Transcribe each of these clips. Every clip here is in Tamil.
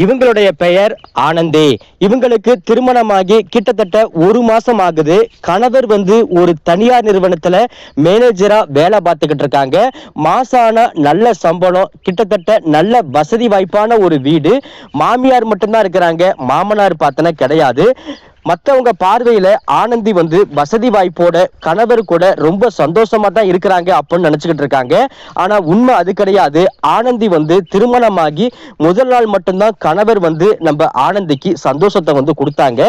இவங்களுடைய பெயர் ஆனந்தி. இவங்களுக்கு திருமணமாகி கிட்டத்தட்ட ஒரு மாசம் ஆகுது. கணவர் ஒரு தனியார் நிறுவனத்துல மேனேஜரா வேலை பார்த்துக்கிட்டு இருக்காங்க. மாசான நல்ல சம்பளம், கிட்டத்தட்ட நல்ல வசதி வாய்ப்பான ஒரு வீடு. மாமியார் மட்டும்தான் இருக்கிறாங்க, மாமனார் பார்த்தன கிடையாது. மற்றவங்க பார்வையில ஆனந்தி வசதி வாய்ப்போட கணவர் கூட ரொம்ப சந்தோஷமா தான் இருக்கிறாங்க அப்படின்னு நினைச்சுக்கிட்டு இருக்காங்க. ஆனா உண்மை அது கிடையாது. ஆனந்தி திருமணமாகி முதல் நாள் மட்டும்தான் கணவர் நம்ம ஆனந்திக்கு சந்தோஷத்தை கொடுத்தாங்க.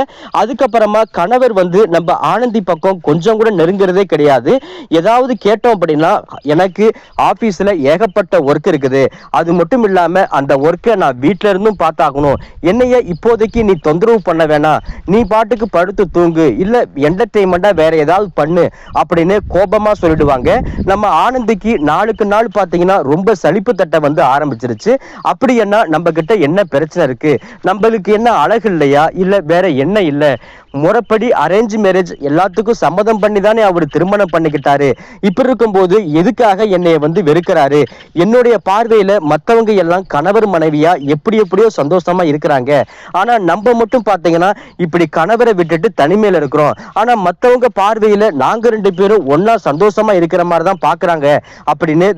அதுக்கப்புறமா கணவர் நம்ம ஆனந்தி பக்கம் கொஞ்சம் கூட நெருங்குறதே கிடையாது. ஏதாவது கேட்டோம் அப்படின்னா, எனக்கு ஆபீஸ்ல ஏகப்பட்ட ஒர்க் இருக்குது, அது மட்டும் இல்லாம அந்த ஒர்க்கை நான் வீட்டுல இருந்தும் பார்த்தாகணும், என்னைய இப்போதைக்கு நீ தொந்தரவு பண்ண வேணாம், நீ பாட்டுக்கு படுத்து தூங்கு, இல்ல என்டர்டெயின்மெண்டா வேற ஏதாவது பண்ணு அப்படின்னு கோபமா சொல்லிடுவாங்க. நம்ம ஆனந்திக்கு நாளுக்கு நாள் பாத்தீங்கன்னா ரொம்ப சலிப்பு தட்ட ஆரம்பிச்சிருச்சு. அப்படி என்ன நம்ம கிட்ட என்ன பிரச்சனை இருக்கு, நம்மளுக்கு என்ன அழகு இல்லையா, இல்ல வேற என்ன இல்ல, முறைப்படி அரேஞ்ச் மேரேஜ் எல்லாத்துக்கும் சம்மதம் பண்ணி தானே அவர் திருமணம் பண்ணிக்கிட்டாரு. இப்படி இருக்கும்போது எதுக்காக என்னைய வெறுக்கிறாரு? என்னுடைய பார்வையில மற்றவங்க எல்லாம் கணவர் மனைவியா எப்படியோ சந்தோஷமா இருக்கிறாங்க. ஆனா நம்ம மட்டும் பாத்தீங்கன்னா இப்படி கணவரை விட்டுட்டு தனிமையில இருக்கிறோம். ஆனா மற்றவங்க பார்வையில நாங்க ரெண்டு பேரும் ஒன்னா சந்தோஷமா இருக்கிற மாதிரி தான் பாக்குறாங்க அப்படின்னு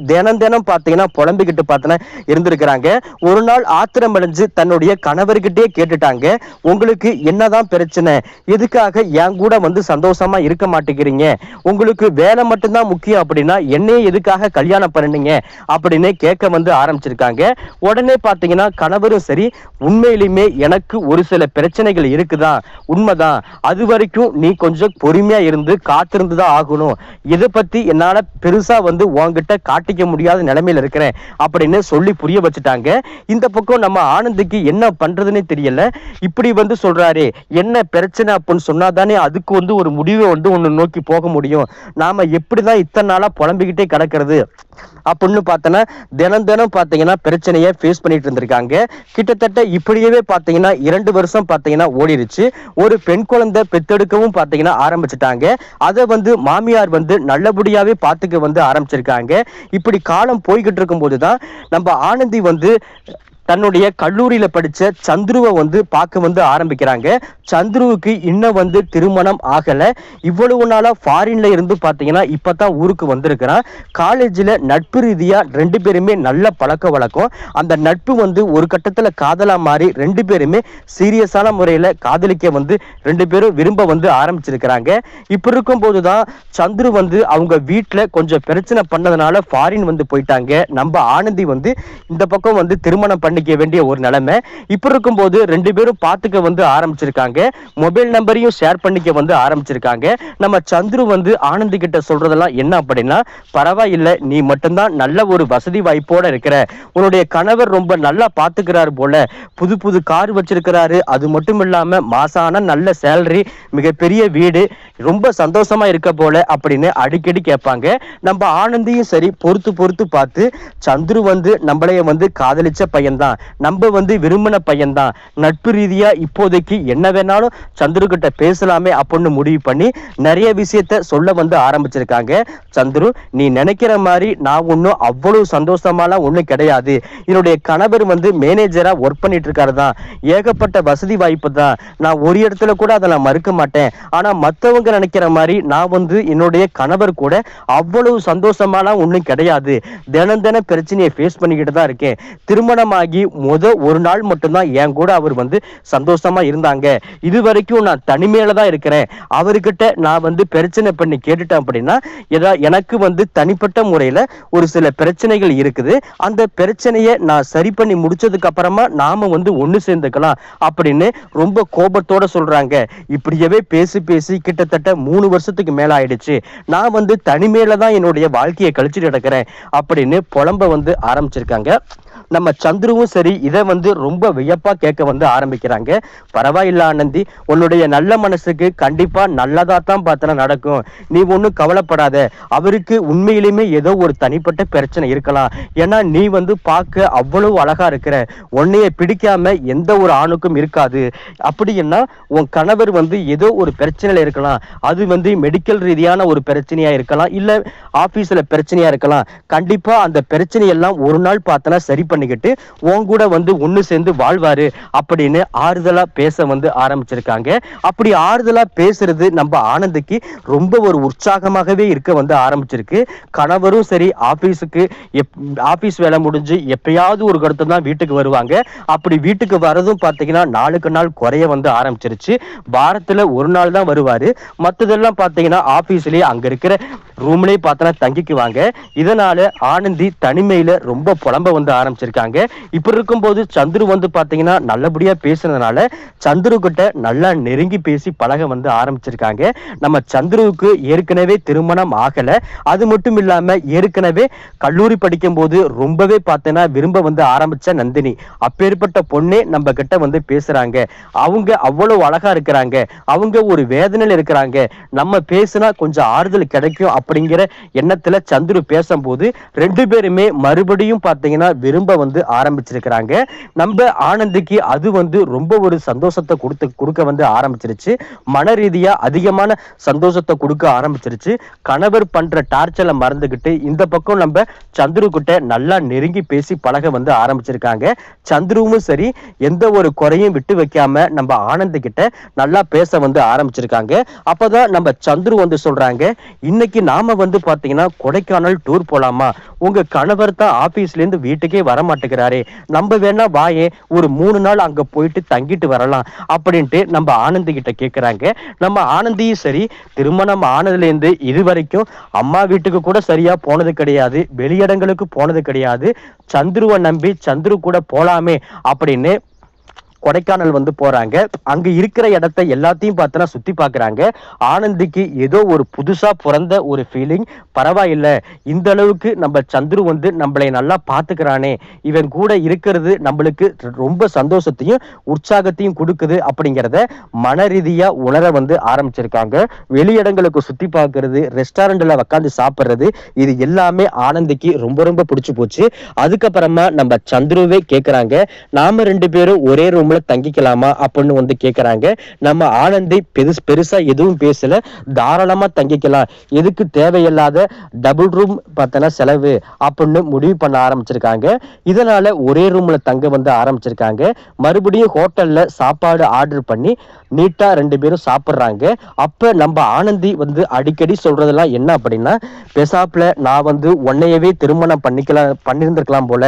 தினம் பாத்தீங்கன்னா புலம்பிக்கிட்டு பார்த்தன இருந்திருக்கிறாங்க. ஒரு நாள் ஆத்திரம் அடைஞ்சு தன்னுடைய கணவர்கிட்டே கேட்டுட்டாங்க, உங்களுக்கு என்னதான் பிரச்சனை, எதுக்காக என் கூட சந்தோஷமா இருக்க மாட்டேங்கிறீங்க, உங்களுக்கு வேலை மட்டும்தான் முக்கியம் அப்படின்னா என்னையே எதுக்காக கல்யாணம் பண்ணீங்க அப்படின்னு கேட்க ஆரம்பிச்சிருக்காங்க. உடனே பாத்தீங்கன்னா கணவரும் சரி, உண்மையிலுமே எனக்கு ஒரு சில பிரச்சனைகள் இருக்குதான், உண்மைதான், அது வரைக்கும் நீ கொஞ்சம் பொறுமையா இருந்து காத்திருந்துதான் ஆகணும், இதை பத்தி என்னால பெருசா உன்கிட்ட காட்டிக்க முடியாத நிலைமையில இருக்கிறேன் அப்படின்னு சொல்லி புரிய வச்சுட்டாங்க. இந்த பக்கம் நம்ம ஆனந்திக்கு என்ன பண்றதுன்னு தெரியல. இப்படி சொல்றாரு, என்ன பிரச்சனை அப்படின்னு சொன்னாதானே அதுக்கு ஒரு முடிவை ஒன்னு நோக்கி போக முடியும். நாம எப்படிதான் இத்தனை நாளா புலம்பிக்கிட்டே கிடக்கிறது அப்படின்னு பார்த்தனா தினம் பாத்தீங்கன்னா பிரச்சனையை ஃபேஸ் பண்ணிட்டு இருந்திருக்காங்க. கிட்டத்தட்ட இப்படியே பாத்தீங்கன்னா 2 வருஷம் பாத்தீங்கன்னா ஓடிருச்சு. ஒரு பெண் குழந்தை பெத்தெடுக்கவும் பாத்தீங்கன்னா ஆரம்பிச்சுட்டாங்க. அதை மாமியார் நல்லபடியாவே பாத்துக்க ஆரம்பிச்சிருக்காங்க. இப்படி காலம் போய்கிட்டு இருக்கும் போதுதான் நம்ம ஆனந்தி தன்னுடைய கல்லூரியில படிச்ச சந்துருவை பார்க்க ஆரம்பிக்கிறாங்க. சந்துருவுக்கு இன்னும் திருமணம் ஆகல. இவ்வளவு நாளா ஃபாரின்ல இருந்து பாத்தீங்கன்னா இப்பதான் ஊருக்கு வந்திருக்கிறான். காலேஜ்ல நட்பு ரீதியா 2 பேருமே நல்ல பழக்க வழக்கம். அந்த நட்பு ஒரு கட்டத்துல காதலா மாறி 2 பேருமே சீரியஸான முறையில காதலிக்க 2 பேரும் விரும்ப ஆரம்பிச்சிருக்கிறாங்க. இப்படி இருக்கும் போதுதான் சந்துரு அவங்க வீட்டுல கொஞ்சம் பிரச்சனை பண்ணதுனால ஃபாரின் போயிட்டாங்க. நம்ம ஆனந்தி இந்த பக்கம் திருமணம் பண்ணிக்க வேண்டிய ஒரு நிலைமை. இப்படி இருக்கும் போது 2 பேரும் பாத்துக்க ஆரம்பிச்சிருக்காங்க. மொபைல் நம்பரையும் ஷேர் பண்ணிக்க ஆரம்பிச்சிருக்காங்க. நம்ம சந்துரு ஆனந்தி கிட்ட சொல்றதெல்லாம் என்ன அப்படின்னா, பரவாயில்ல, நீ மட்டும்தான் நல்ல ஒரு வசதி வாய்ப்போட இருக்கிற, உன்னுடைய கணவர் ரொம்ப நல்லா பாத்துக்கிறாரு போல, புது கார் வச்சிருக்கிறாரு, அது மட்டும் இல்லாம மாசான நல்ல சேலரி, மிகப்பெரிய வீடு, ரொம்ப சந்தோஷமா இருக்க போல அப்படின்னு அடிக்கடி கேட்பாங்க. நம்ம ஆனந்தியும் சரி பொறுத்து பார்த்து, சந்துரு நம்மளைய காதலிச்ச பையன்தான், நம்ம விரும்பின பையன்தான், நட்பு ரீதியா இப்போதைக்கு என்ன வேணாலும் சந்துரு கிட்ட பேசலாமே அப்படின்னு முடிவு பண்ணி நிறைய விஷயத்த சொல்ல ஆரம்பிச்சிருக்காங்க. சந்துரு, நீ நினைக்கிற மாதிரி நான் ஒன்னும் அவ்வளவு சந்தோஷமாலாம் ஒண்ணும் கிடையாது. என்னுடைய கணவர் மேனேஜரா ஒர்க் பண்ணிட்டு இருக்காரு தான், ஏகப்பட்ட வசதி வாய்ப்பு தான், நான் ஒரு இடத்துல கூட அதை நான் மறுக்க மாட்டேன். ஆனா மத்தவங்க நினைக்கிற மாதிரி நான் என்னுடைய கணவர் கூட அவ்வளவு சந்தோஷமாலாம் ஒண்ணும் கிடையாது. தினம் பிரச்சனையை ஃபேஸ் பண்ணிக்கிட்டு தான் இருக்கேன். திருமணமாகி ஒரு நாள் மட்டும்தான் என் கூட அவர் சந்தோஷமா இருந்தாங்க. இது வரைக்கும் நான் தனிமையில தான் இருக்கிறேன். அவர்கிட்ட நான் பிரச்சனை பண்ணி கேட்டுட்டேன் அப்படின்னா எனக்கு தனிப்பட்ட முறையில ஒரு சில பிரச்சனைகள் இருக்குது. அந்த பிரச்சனையை நான் சரி பண்ணி முடிச்சதுக்கு அப்புறமா நாம ஒண்ணு சேர்ந்துக்கலாம் அப்படின்னு ரொம்ப கோபத்தோட சொல்றாங்க. இப்படியே பேசி கிட்டத்தட்ட 3 வருஷத்துக்கு மேல ஆயிடுச்சு. நான் தனிமையில தான் என்னுடைய வாழ்க்கையை கழிச்சுட்டு கிடக்கிறேன் அப்படின்னு புலம்ப ஆரம்பிச்சிருக்காங்க. நம்ம சந்துருவும் சரி இதை ரொம்ப வியப்பா கேட்க ஆரம்பிக்கிறாங்க. பரவாயில்ல ஆனந்தி, உன்னுடைய நல்ல மனசுக்கு கண்டிப்பா நல்லதா தான் பார்த்தனா நடக்கும், நீ ஒன்னும் கவலைப்படாத. அவருக்கு உண்மையிலுமே ஏதோ ஒரு தனிப்பட்ட பிரச்சனை இருக்கலாம். ஏன்னா நீ பார்க்க அவ்வளவு அழகா இருக்கிற, உன்னைய பிடிக்காம எந்த ஒரு ஆணுக்கும் இருக்காது. அப்படின்னா உன் கணவர் ஏதோ ஒரு பிரச்சனையில இருக்கலாம். அது மெடிக்கல் ரீதியான ஒரு பிரச்சனையா இருக்கலாம், இல்ல ஆபீஸ்ல பிரச்சனையா இருக்கலாம். கண்டிப்பா அந்த பிரச்சனையெல்லாம் ஒரு நாள் பார்த்தனா சரி பண்ணி பண்ணிக்கிட்டு உன் கூட வந்து ஒன்று சேர்ந்து வாழ்வாரு அப்படின்னு ஆறுதலா பேச வந்து ஆரம்பிச்சிருக்காங்க. அப்படி ஆறுதலா பேசுறது நம்ம ஆனந்திக்கு ரொம்ப ஒரு உற்சாகமாகவே இருக்க வந்து ஆரம்பிச்சிருக்கு. கணவரும் சரி ஆபீஸ் வேலை முடிஞ்சு எப்பயாவது ஒரு கடத்த தான் வீட்டுக்கு வருவாங்க. அப்படி வீட்டுக்கு வரதும் பார்த்தீங்கன்னா நாளுக்கு நாள் குறைய வந்து ஆரம்பிச்சிருச்சு. வாரத்துல ஒரு நாள் தான் வருவாரு. மற்றதெல்லாம் பார்த்தீங்கன்னா ஆபீஸ்லயே அங்க இருக்கிற ரூம்லயே பார்த்தனா தங்கிக்குவாங்க. இதனால ஆனந்தி தனிமையில ரொம்ப புலம்ப வந்து ஆரம்பிச்சிருக்காங்க. இப்படி இருக்கும்போது சந்துரு வந்து பாத்தீங்கன்னா நல்லபடியா பேசுனதுனால சந்துரு கிட்ட நல்லா நெருங்கி பேசி பழக வந்து ஆரம்பிச்சிருக்காங்க. நம்ம சந்துருவுக்கு ஏற்கனவே திருமணம் ஆகல. அது மட்டும் இல்லாம ஏற்கனவே கல்லூரி படிக்கும் போது ரொம்பவே பார்த்தேன்னா விரும்ப வந்து ஆரம்பிச்ச நந்தினி, அப்பேற்பட்ட பொண்ணே நம்ம கிட்ட வந்து பேசுறாங்க. அவங்க அவ்வளவு அழகா இருக்கிறாங்க, அவங்க ஒரு வேதனையில இருக்கிறாங்க, நம்ம பேசினா கொஞ்சம் ஆறுதல் கிடைக்கும் அப்படிங்கிற எண்ணத்துல சந்துரு பேசும்போது ரெண்டு பேருமே மறுபடியும் பார்த்தீங்கன்னா விரும்ப வந்து ஆரம்பிச்சிருக்கிறாங்க. நம்ம ஆனந்திக்கு அது வந்து ரொம்ப ஒரு சந்தோஷத்தை கொடுக்க வந்து ஆரம்பிச்சிருச்சு. மன ரீதியா அதிகமான சந்தோஷத்தை கொடுக்க ஆரம்பிச்சிருச்சு. கணவர் பண்ற டார்ச்சரை மறந்துகிட்டு இந்த பக்கம் நம்ம சந்துரு கிட்ட நல்லா நெருங்கி பேசி பழக வந்து ஆரம்பிச்சிருக்காங்க. சந்துருவும் சரி எந்த ஒரு குறையும் விட்டு வைக்காம நம்ம ஆனந்த் கிட்ட நல்லா பேச வந்து ஆரம்பிச்சிருக்காங்க. அப்பதான் நம்ம சந்துரு வந்து சொல்றாங்க, இன்னைக்கு நாம வந்து பாத்தீங்கன்னா கொடைக்கானல் டூர் போலாமா? உங்க கணவர் தான் ஆபீஸ்ல இருந்து வீட்டுக்கே வர மாட்டேங்கிறாரே, நம்ம வேணா வாயே ஒரு 3 நாள் அங்க போயிட்டு தங்கிட்டு வரலாம் அப்படின்ட்டு நம்ம ஆனந்தி கிட்ட கேக்குறாங்க. நம்ம ஆனந்தியும் சரி திருமணம் ஆனதுல இருந்து இதுவரைக்கும் அம்மா வீட்டுக்கு கூட சரியா போனது கிடையாது, வெளியிடங்களுக்கு போனது கிடையாது. சந்துருவை நம்பி சந்துரு கூட போலாமே அப்படின்னு கொடைக்கானல் வந்து போறாங்க. அங்க இருக்கிற இடத்தை எல்லாத்தையும் பார்த்தனா சுத்தி பாக்குறாங்க. ஆனந்திக்கு ஏதோ ஒரு புதுசா பிறந்த ஒரு ஃபீலிங். பரவாயில்ல, இந்த அளவுக்கு நம்ம சந்துரு வந்து நம்மளை நல்லா பாத்துக்கிறானே, இவன் கூட இருக்கிறது நம்மளுக்கு ரொம்ப சந்தோஷத்தையும் உற்சாகத்தையும் கொடுக்குது அப்படிங்கிறத மன ரீதியா உணர வந்து ஆரம்பிச்சிருக்காங்க. வெளியிடங்களுக்கு சுத்தி பார்க்கறது, ரெஸ்டாரண்ட்ல உட்காந்து சாப்பிடுறது, இது எல்லாமே ஆனந்திக்கு ரொம்ப ரொம்ப பிடிச்சு போச்சு. அதுக்கப்புறமா நம்ம சந்துருவே கேக்குறாங்க, நாம 2 பேரும் ஒரே ரூம் தங்கிக்கலாமா அப்படின்னு வந்து கேக்குறாங்க. நம்ம ஆனந்தி பெருசா எதுவும் பேசல, தாராளமா தங்கிக்கலாம், எதுக்கு தேவையில்லாத டபுள் ரூம் பார்த்தனா செலவு அப்படின்னு முடிவு பண்ண ஆரம்பிச்சிருக்காங்க. இதனால ஒரே ரூம்ல தங்க வந்து ஆரம்பிச்சிருக்காங்க. மறுபடியும் ஹோட்டல்ல சாப்பாடு ஆர்டர் பண்ணி நீட்டா 2 பேரும் சாப்பிடுறாங்க. அப்ப நம்ம ஆனந்தி வந்து அடிக்கடி சொல்றதெல்லாம் என்ன அப்படின்னா, பெசாப்ல நான் வந்து உன்னையவே திருமணம் பண்ணிருந்திருக்கலாம் போல,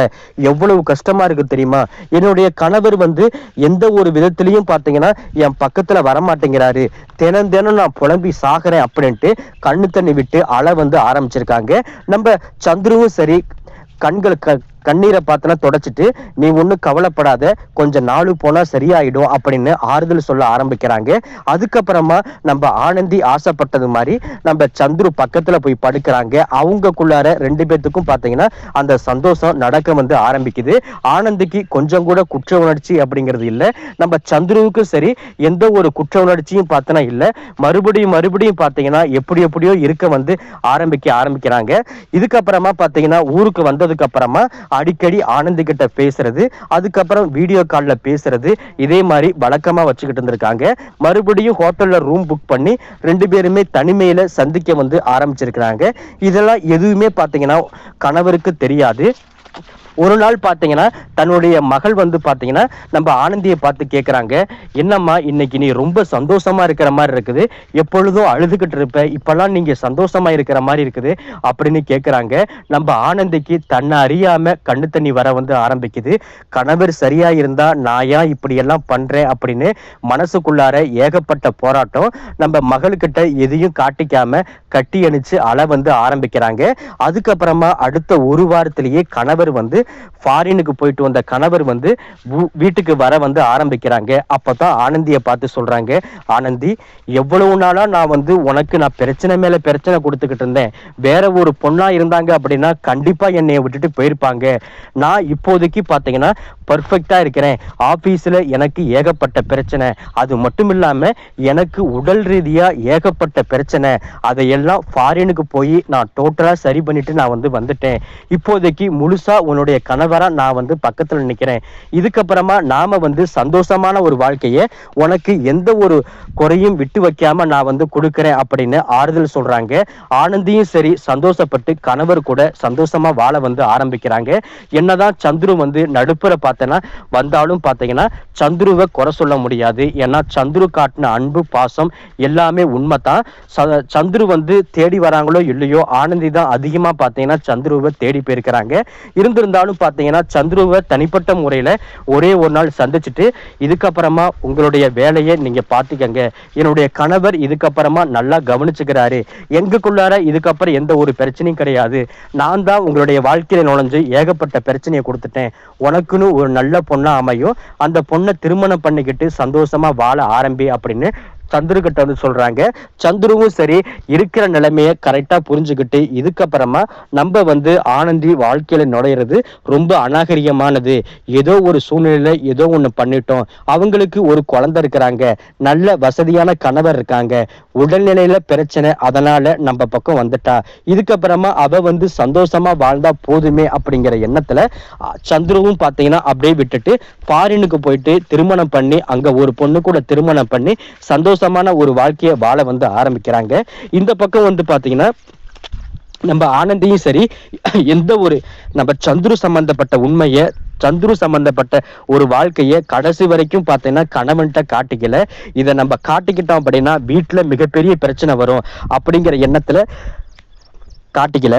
எவ்வளவு கஷ்டமா இருக்கு தெரியுமா, என்னுடைய கணவர் வந்து எந்த ஒரு விதத்திலையும் பாத்தீங்கன்னா என் பக்கத்துல வரமாட்டேங்கிறாரு, தினம் தினம் நான் புலம்பி சாகிறேன் அப்படின்ட்டு கண்ணு தண்ணி விட்டு அழ வந்து ஆரம்பிச்சிருக்காங்க. நம்ம சந்துருவும் சரி கண்ணீரை பார்த்தனா தொடச்சிட்டு, நீ ஒன்னும் கவலைப்படாத, கொஞ்சம் நாளு போனா சரியாயிடும் அப்படின்னு ஆறுதல் சொல்ல ஆரம்பிக்கிறாங்க. அதுக்கப்புறமா நம்ம ஆனந்தி ஆசைப்பட்டது மாதிரி நம்ம சந்துரு பக்கத்துல போய் படுக்கிறாங்க. அவங்கக்குள்ளார 2 பேத்துக்கும் பாத்தீங்கன்னா அந்த சந்தோஷம் நடக்க வந்து ஆரம்பிக்குது. ஆனந்திக்கு கொஞ்சம் கூட குற்ற உணர்ச்சி அப்படிங்கிறது இல்லை, நம்ம சந்துருவுக்கும் சரி எந்த ஒரு குற்ற உணர்ச்சியும் பார்த்தனா இல்லை. மறுபடியும் பாத்தீங்கன்னா எப்படியோ இருக்க வந்து ஆரம்பிக்கிறாங்க. இதுக்கப்புறமா பாத்தீங்கன்னா ஊருக்கு வந்ததுக்கு அப்புறமா அடிக்கடி ஆனந்தி கிட்ட பேசுறது, அதுக்கப்புறம் வீடியோ கால்ல பேசுறது, இதே மாதிரி வழக்கமா வச்சுக்கிட்டு இருந்திருக்காங்க. மறுபடியும் ஹோட்டல்ல ரூம் புக் பண்ணி 2 பேருமே தனிமையில சந்திக்க வந்து ஆரம்பிச்சிருக்கிறாங்க. இதெல்லாம் எதுவுமே பாத்தீங்கன்னா கணவருக்கு தெரியாது. ஒரு நாள் பாத்தீங்கன்னா தன்னுடைய மகள் வந்து பாத்தீங்கன்னா நம்ம ஆனந்தியை பார்த்து கேக்குறாங்க, என்னம்மா இன்னைக்கு நீ ரொம்ப சந்தோஷமா இருக்கிற மாதிரி இருக்குது, எப்பொழுதும் அழுதுகிட்டு இருப்ப, இப்பெல்லாம் நீங்க சந்தோஷமா இருக்கிற மாதிரி இருக்குது அப்படின்னு கேக்குறாங்க. நம்ம ஆனந்திக்கு தன்னை அறியாம கண்ணு தண்ணி வர வந்து ஆரம்பிக்குது. கணவர் சரியா இருந்தா நான் ஏன் இப்படி எல்லாம் பண்றேன் அப்படின்னு மனசுக்குள்ளார ஏகப்பட்ட போராட்டம். நம்ம மகளுக்கிட்ட எதையும் காட்டிக்காம கட்டி அணிச்சு அழ வந்து ஆரம்பிக்கிறாங்க. அதுக்கப்புறமா அடுத்த ஒரு வாரத்திலேயே கணவர் வந்து ஃபாரினுக்கு போயிட்டு வந்த கணவர் வந்து வீட்டுக்கு வர வந்து ஆரம்பிக்கிறாங்க. அப்பதான் ஆனந்தியை பார்த்து சொல்றாங்க, ஆனந்தி, எவ்வளவு நாளா நான் வந்து உனக்கு நான் பிரச்சனை மேல பிரச்சனை கொடுத்துக்கிட்டு இருந்தேன், வேற ஒரு பொண்ணா இருந்தாங்க அப்படின்னா கண்டிப்பா என்னைய விட்டுட்டு போயிருப்பாங்க. நான் இப்போதைக்கு பாத்தீங்கன்னா பர்ஃபெக்டா இருக்கிறேன். ஆபீஸ்ல எனக்கு ஏகப்பட்ட பிரச்சனை, அது மட்டும் இல்லாம எனக்கு உடல் ரீதியா ஏகப்பட்ட பிரச்சனை, அதையெல்லாம் ஃபாரினுக்கு போய் நான் டோட்டலா சரி பண்ணிட்டு நான் வந்து வந்துட்டேன். இப்போதைக்கு முழுசா உன்னுடைய உன்னுடைய கணவரா நான் வந்து பக்கத்துல நிக்கிறேன். இதுக்கப்புறமா நாம வந்து சந்தோஷமான ஒரு வாழ்க்கையை உனக்கு எந்த ஒரு குறையும் விட்டு வைக்காம நான் வந்து கொடுக்கிறேன் அப்படின்னு ஆறுதல் சொல்றாங்க. ஆனந்தியும் சரி சந்தோஷப்பட்டு கணவர் கூட சந்தோஷமா வாழ வந்து ஆரம்பிக்கிறாங்க. என்னதான் சந்துரு வந்து நடுப்புற பார்த்தேன்னா வந்தாலும் பார்த்தீங்கன்னா சந்துருவை குறை சொல்ல முடியாது. ஏன்னா சந்துரு காட்டின அன்பு பாசம் எல்லாமே உண்மைதான். சந்துரு வந்து தேடி வராங்களோ இல்லையோ ஆனந்தி தான் அதிகமா பார்த்தீங்கன்னா சந்துருவை தேடி போயிருக்கிறாங்க. இருந்திருந்தாலும் பார்த்தீங்கன்னா சந்துருவை தனிப்பட்ட முறையில ஒரே ஒரு நாள் சந்திச்சுட்டு இதுக்கப்புறமா உங்களுடைய வேலையை நீங்க பார்த்துக்கங்க, என்னுடைய கணவர் இதுக்கப்புறமா நல்லா கவனிச்சுக்கிறாரு, எங்களுக்குள்ளார இதுக்கப்புறம் எந்த ஒரு பிரச்சனையும் கிடையாது, நான் தான் உங்களுடைய வாழ்க்கையில நுழைஞ்சு ஏகப்பட்ட பிரச்சனையை கொடுத்துட்டேன், உனக்குன்னு ஒரு நல்ல பொண்ணா அமையும், அந்த பொண்ணை திருமணம் பண்ணிக்கிட்டு சந்தோஷமா வாழ ஆரம்பி அப்படின்னு சந்துரு கிட்ட வந்து சொல்றாங்க. சந்துருவும் சரி இருக்கிற நிலைமையை கரெக்டா புரிஞ்சுக்கிட்டு இதுக்கப்புறமா நம்ம வந்து ஆனந்தி வாழ்க்கையில நுழையிறது ரொம்ப அநாகரிகமானது, ஏதோ ஒரு சூழ்நிலையில ஏதோ ஒண்ணு பண்ணிட்டோம், அவங்களுக்கு ஒரு குழந்தை இருக்கிறாங்க, நல்ல வசதியான கணவர் இருக்காங்க, உடல்நிலையில பிரச்சனை, அதனால நம்ம பக்கம் வந்துட்டா, இதுக்கப்புறமா அவ வந்து சந்தோஷமா வாழ்ந்தா போதுமே அப்படிங்கிற எண்ணத்துல சந்துருவும் பாத்தீங்கன்னா அப்படியே விட்டுட்டு ஃபாரினுக்கு போயிட்டு திருமணம் பண்ணி அங்க ஒரு பொண்ணு கூட திருமணம் பண்ணி சந்தோஷமான ஒரு வாழ்க்கையை வாழ வந்து ஆரம்பிக்கிறாங்க. இந்த பக்கம் வந்து பாத்தீங்கன்னா நம்ம ஆனந்தியும் சரி எந்த ஒரு நம்ம சந்துரு சம்பந்தப்பட்ட உண்மையை சந்துரு சம்பந்தப்பட்ட ஒரு வாழ்க்கையை கடைசி வரைக்கும் பார்த்தீங்கன்னா கணவன்கிட்ட காட்டிக்கல. இதை நம்ம காட்டிக்கிட்டோம் அப்படின்னா வீட்டுல மிகப்பெரிய பிரச்சனை வரும் அப்படிங்கிற எண்ணத்துல காட்டிக்கல.